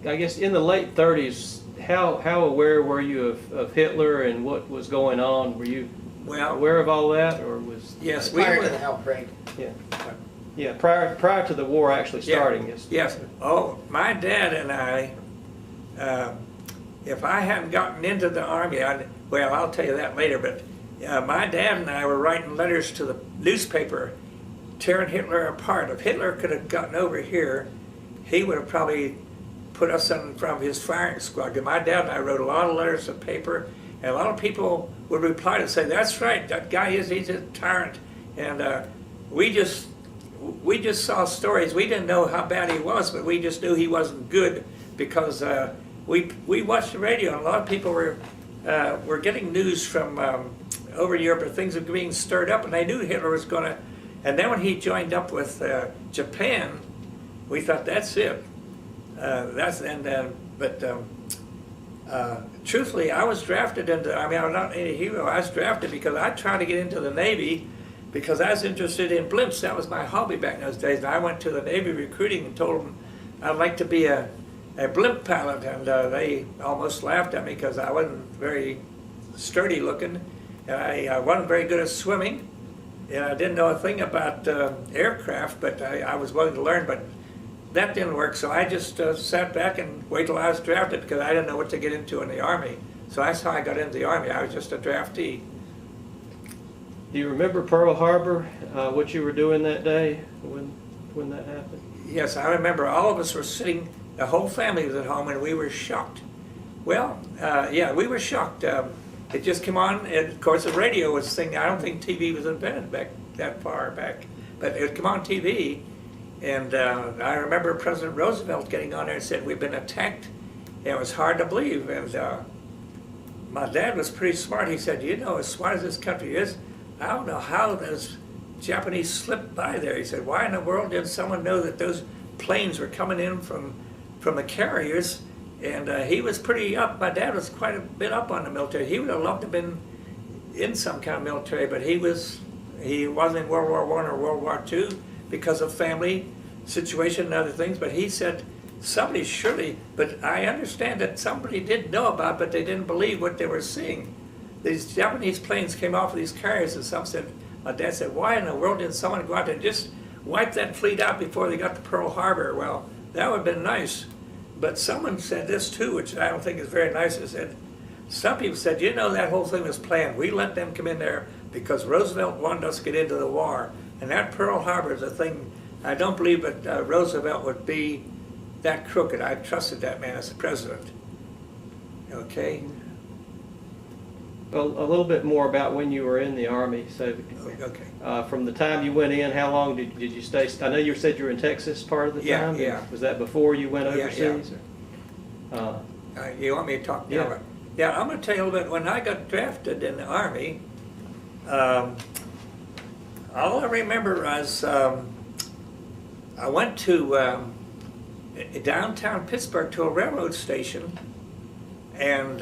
I guess in the late 30s, how aware were you of Hitler and what was going on? Were you aware of all that, or was yes, we prior were to the outbreak? yeah prior to the war actually starting? Yes. Oh, my dad and I, if I hadn't gotten into the Army, well, I'll tell you that later, but my dad and I were writing letters to the newspaper tearing Hitler apart. If Hitler could have gotten over here, he would have probably put us in front of his firing squad. My dad and I wrote a lot of letters to paper, and a lot of people would reply to say, "That's right, that guy he's a tyrant." And we just saw stories. We didn't know how bad he was, but we just knew he wasn't good because we watched the radio, and a lot of people were getting news from over Europe, or things were being stirred up, and they knew Hitler was going to. And then when he joined up with Japan, we thought, that's it. Truthfully, I was drafted into, I was not any hero. I was drafted because I tried to get into the Navy because I was interested in blimps. That was my hobby back in those days. And I went to the Navy recruiting and told them I'd like to be a blimp pilot, and they almost laughed at me because I wasn't very sturdy looking, and I wasn't very good at swimming, and I didn't know a thing about aircraft, but I was willing to learn, but that didn't work, so I just sat back and waited till I was drafted because I didn't know what to get into in the Army. So that's how I got into the Army. I was just a draftee. Do you remember Pearl Harbor, what you were doing that day when that happened? Yes, I remember all of us were sitting, the whole family was at home, and we were shocked. Well, yeah, we were shocked. It just came on, and of course the radio was thing. I don't think TV was invented back that far back, but it came on TV, and I remember President Roosevelt getting on there and said, "We've been attacked." It was hard to believe, and my dad was pretty smart. He said, "You know, as smart as this country is, I don't know how those Japanese slipped by there." He said, "Why in the world didn't someone know that those planes were coming in from the carriers?" And he was pretty up. My dad was quite a bit up on the military. He would have loved to have been in some kind of military, but he wasn't in World War I or World War II because of family situation and other things. But he said, somebody surely, but I understand that somebody did know about it, but they didn't believe what they were seeing. These Japanese planes came off of these carriers, and some said, my dad said, "Why in the world didn't someone go out there and just wipe that fleet out before they got to Pearl Harbor?" Well, that would have been nice. But someone said this too, which I don't think is very nice. It said, some people said, "You know, that whole thing was planned. We let them come in there because Roosevelt wanted us to get into the war." And that Pearl Harbor is a thing, I don't believe that Roosevelt would be that crooked. I trusted that man as the president. Okay? Well, a little bit more about when you were in the Army. So, Okay. from the time you went in, how long did you stay? I know you said you were in Texas part of the time. Yeah. Was that before you went Yeah, overseas? yeah. You want me to talk now? Yeah. Yeah, I'm going to tell you a little bit. When I got drafted in the Army, all I remember was I went to downtown Pittsburgh to a railroad station and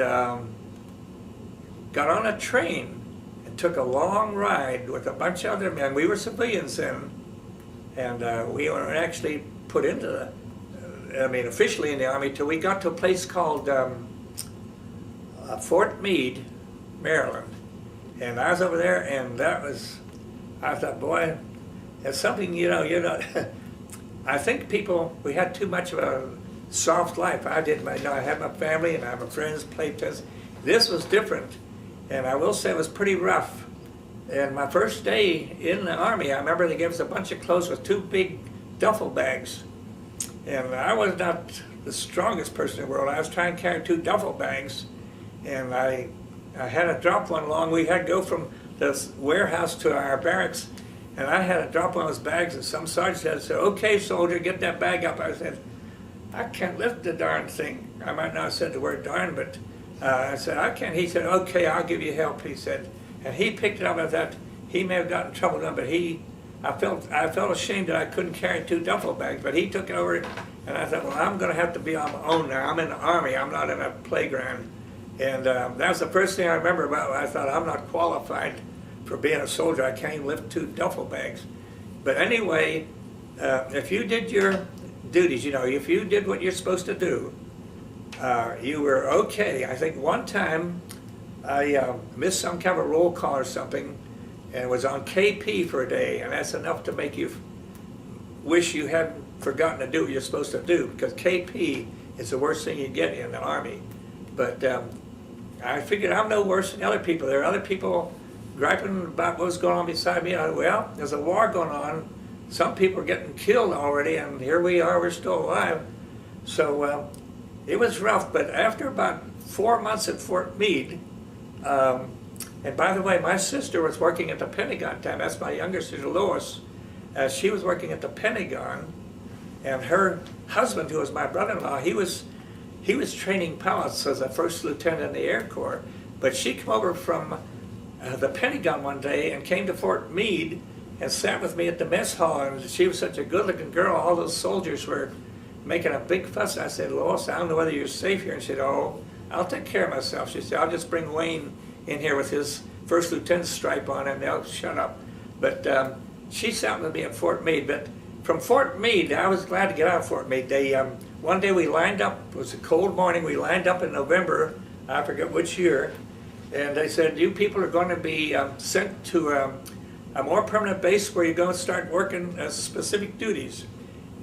got on a train and took a long ride with a bunch of other men. We were civilians then, and we were actually put into officially in the Army till we got to a place called Fort Meade, Maryland. And I was over there, and I thought, boy, it's something, I think we had too much of a soft life. I did, I had my family and I had my friends, played tennis. This was different, and I will say it was pretty rough. And my first day in the Army, I remember they gave us a bunch of clothes with 2 big duffel bags. And I was not the strongest person in the world. I was trying to carry 2 duffel bags, and I had to drop one along. We had to go from the warehouse to our barracks, and I had to drop one of those bags, and some sergeant said, "Okay, soldier, get that bag up." I said, "I can't lift the darn thing." I might not have said the word darn, but I said, "I can't." He said, "Okay, I'll give you help," he said. And he picked it up. I thought he may have gotten in trouble then, but I felt ashamed that I couldn't carry 2 duffel bags, but he took it over, and I thought, well, I'm going to have to be on my own now. I'm in the Army. I'm not in a playground. And that's the first thing I remember about it. I thought, I'm not qualified for being a soldier. I can't even lift 2 duffel bags. But anyway, if you did your duties. You know, if you did what you're supposed to do, you were okay. I think one time I missed some kind of a roll call or something, and was on KP for a day, and that's enough to make you wish you hadn't forgotten to do what you're supposed to do, because KP is the worst thing you get in the Army. But I figured I'm no worse than other people. There are other people griping about what's going on beside me. Well, there's a war going on. Some people are getting killed already, and here we are, we're still alive. So it was rough, but after about 4 months at Fort Meade, and by the way, my sister was working at the Pentagon at the time. That's my younger sister, Lois. She was working at the Pentagon, and her husband, who was my brother-in-law, he was training pilots as a first lieutenant in the Air Corps. But she came over from the Pentagon one day and came to Fort Meade and sat with me at the mess hall, and she was such a good-looking girl. All those soldiers were making a big fuss. I said, Lois, I don't know whether you're safe here. And she said, oh, I'll take care of myself. She said, I'll just bring Wayne in here with his first lieutenant's stripe on, and they'll shut up. But she sat with me at Fort Meade. But from Fort Meade, I was glad to get out of Fort Meade. One day we lined up, it was a cold morning, we lined up in November, I forget which year, and they said, you people are going to be sent to a more permanent base where you're going to start working specific duties.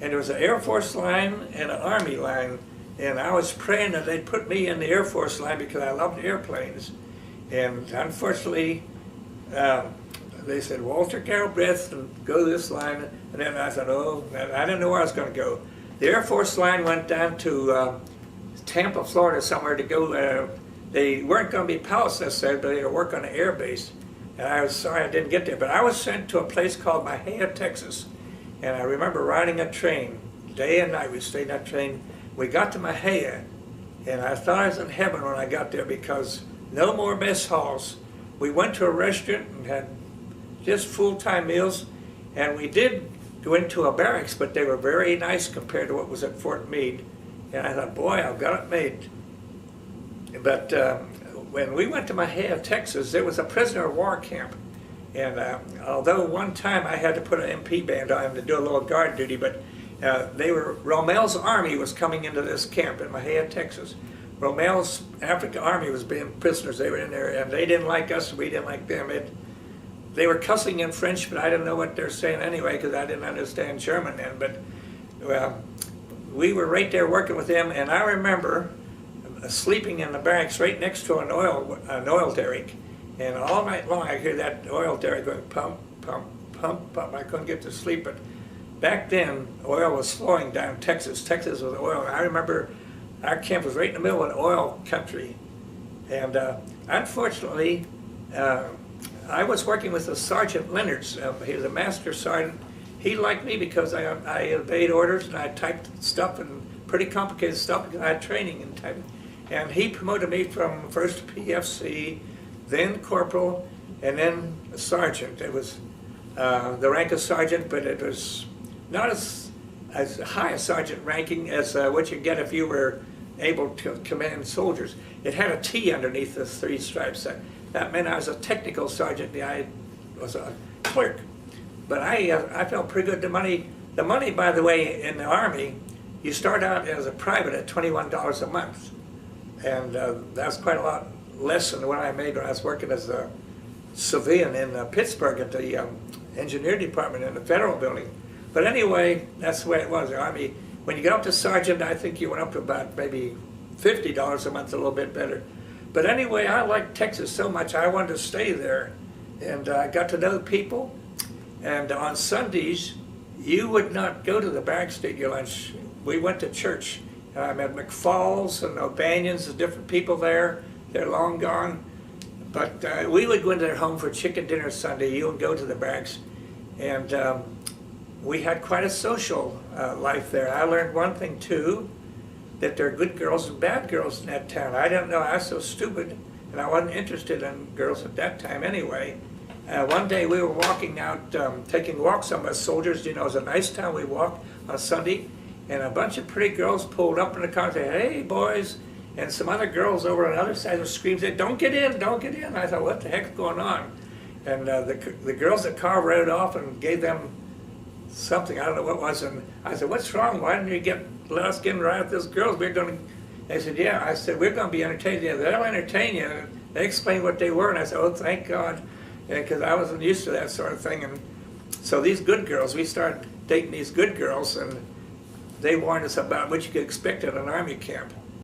And there was an Air Force line and an Army line, and I was praying that they'd put me in the Air Force line because I loved airplanes. And unfortunately, they said, Walter Galbreath, and go to this line. And then I thought, oh, I didn't know where I was going to go. The Air Force line went down to Tampa, Florida, somewhere to go. They weren't going to be pilots necessarily, but they were work on an air base. And I was sorry I didn't get there. But I was sent to a place called Mahia, Texas. And I remember riding a train, day and night. We stayed in that train. We got to Mahia, and I thought I was in heaven when I got there, because no more mess halls. We went to a restaurant and had just full-time meals, and we did go into a barracks, but they were very nice compared to what was at Fort Meade. And I thought, boy, I've got it made. But when we went to Mahia, Texas, there was a prisoner of war camp. And although one time I had to put an MP band on to do a little guard duty, but Romel's army was coming into this camp in Mahia, Texas. Romel's African army was being prisoners. They were in there, and they didn't like us, we didn't like them. They were cussing in French, but I didn't know what they're saying anyway, because I didn't understand German then. But we were right there working with them, and I remember sleeping in the barracks right next to an oil derrick. And all night long I hear that oil derrick going pump, pump, pump, pump. I couldn't get to sleep. But back then, oil was flowing down Texas. Texas was oil. And I remember our camp was right in the middle of an oil country. And unfortunately, I was working with a Sergeant Leonards. He was a master sergeant. He liked me because I obeyed orders, and I typed stuff, and pretty complicated stuff, because I had training in typing. And he promoted me from first PFC, then corporal, and then sergeant. It was the rank of sergeant, but it was not as high a sergeant ranking as what you get if you were able to command soldiers. It had a T underneath the 3 stripes. That meant I was a technical sergeant. I was a clerk. But I felt pretty good. The money, by the way, in the Army, you start out as a private at $21 a month. And that's quite a lot less than what I made when I was working as a civilian in Pittsburgh at the engineer department in the federal building. But anyway, that's the way it was. The Army, when you get up to sergeant, I think you went up to about maybe $50 a month, a little bit better. But anyway, I liked Texas so much, I wanted to stay there. And I got to know people. And on Sundays, you would not go to the barracks to eat your lunch. We went to church. I met McFalls and O'Banions, and different people there. They're long gone. But we would go into their home for chicken dinner Sunday. You would go to the barracks. And we had quite a social life there. I learned one thing, too, that there are good girls and bad girls in that town. I didn't know. I was so stupid, and I wasn't interested in girls at that time anyway. One day we were walking out, taking walks on us soldiers. You know, it was a nice town. We walked on Sunday, and a bunch of pretty girls pulled up in the car and said, "Hey, boys." And some other girls over on the other side of the screen said, "Don't get in, don't get in." I thought, what the heck's going on? And the girls at the car rode off and gave them something, I don't know what it was, and I said, what's wrong? Why didn't you let us get right with those girls? We're going to, they said, yeah. I said, we're going to be entertained. Yeah, they'll entertain you. They explained what they were, and I said, oh, thank God, because I wasn't used to that sort of thing. And so these good girls, we started dating these good girls, and they warned us about what you could expect at an army camp.